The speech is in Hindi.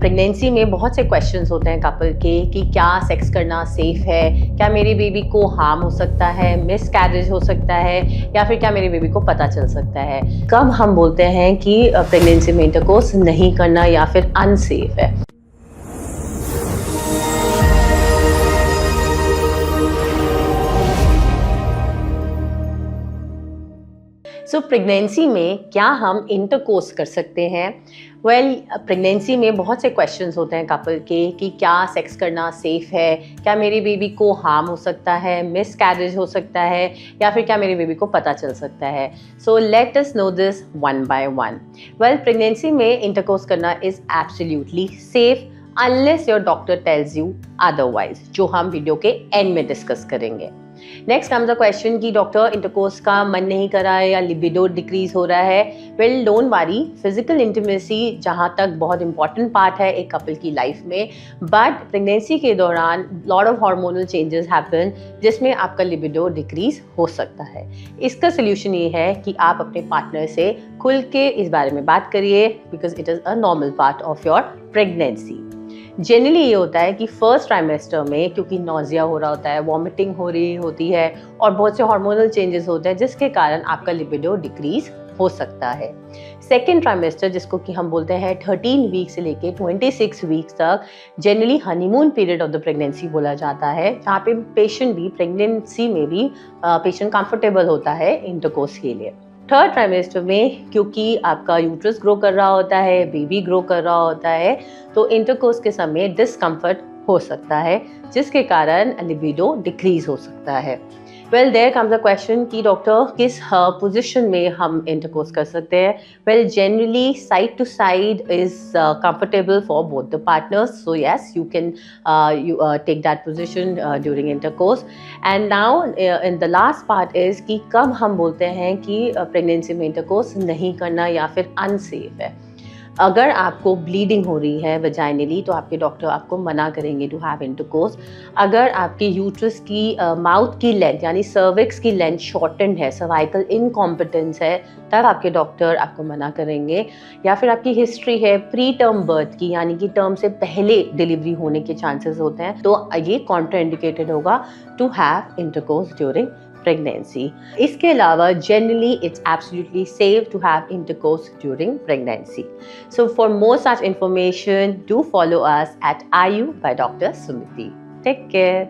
प्रेगनेंसी में बहुत से क्वेश्चंस होते हैं कपल के कि क्या सेक्स करना सेफ है, क्या मेरे बेबी को हार्म हो सकता है, मिस कैरेज हो सकता है, या फिर क्या मेरे बेबी को पता चल सकता है। कब हम बोलते हैं कि प्रेगनेंसी में इंटरकोर्स नहीं करना या फिर अनसेफ है। प्रेगनेंसी में क्या हम इंटरकोर्स कर सकते हैं? प्रेगनेंसी में बहुत से क्वेश्चंस होते हैं कपल के कि क्या सेक्स करना सेफ है, क्या मेरे बेबी को हार्म हो सकता है, मिस कैरेज हो सकता है, या फिर क्या मेरे बेबी को पता चल सकता है। So let us know this one by one. Pregnancy में इंटरकोर्स करना is absolutely safe unless your doctor tells you otherwise, जो हम वीडियो के एंड में डिस्कस करेंगे। नेक्स्ट कम्स द क्वेश्चन कि डॉक्टर इंटरकोर्स का मन नहीं कर रहा है या लिबिडो डिक्रीज हो रहा है। Well don't worry, physical intimacy जहाँ तक बहुत इंपॉर्टेंट पार्ट है एक कपल की लाइफ में, बट प्रेगनेंसी के दौरान lot of hormonal changes happen जिसमें आपका लिबिडो डिक्रीज हो सकता है। इसका सोल्यूशन ये है कि आप अपने पार्टनर से खुल के इस बारे में बात करिए, because it is a normal part of your pregnancy. Generally ये होता है कि फर्स्ट ट्राइमेस्टर में क्योंकि नोजिया हो रहा होता है, वॉमिटिंग हो रही होती है और बहुत से हार्मोनल चेंजेस होते हैं जिसके कारण आपका लिबिडो डिक्रीज हो सकता है। सेकेंड ट्राइमेस्टर, जिसको कि हम बोलते हैं 13 वीक से लेके 26 वीक्स तक, generally honeymoon period of the pregnancy बोला जाता है, जहाँ पे पेशेंट भी प्रेगनेंसी में भी पेशेंट कंफर्टेबल होता है इंटरकोर्स के लिए। थर्ड ट्राइमेस्टर में क्योंकि आपका यूट्रस ग्रो कर रहा होता है, बेबी ग्रो कर रहा होता है, तो इंटरकोर्स के समय डिस्कम्फर्ट हो सकता है जिसके कारण लिबिडो डिक्रीज हो सकता है। Well there comes the question कि डॉक्टर किस पोजीशन में हम इंटरकोर्स कर सकते हैं। Well generally side to side is comfortable for both the partners, so yes you can take that position during intercourse. And now in the last part is कि कब हम बोलते हैं कि प्रेगनेंसी में इंटरकोर्स नहीं करना या फिर अनसेफ है। अगर आपको ब्लीडिंग हो रही है वजाइनली तो आपके डॉक्टर आपको मना करेंगे टू हैव इंटरकोर्स। अगर आपके यूट्रस की माउथ की लेंथ यानी सर्विक्स की लेंथ शॉर्टेंड है, सर्वाइकल इनकॉम्पिटेंस है, तब आपके डॉक्टर आपको मना करेंगे। या फिर आपकी हिस्ट्री है प्री टर्म बर्थ की, यानी कि टर्म से पहले डिलीवरी होने के चांसेस होते हैं, तो ये कॉन्ट्राइंडिकेटेड होगा to have intercourse during pregnancy. इसके अलावा generally it's absolutely safe to have intercourse during pregnancy. So for more such information, do follow us at IU by Dr. Sumiti. Take care.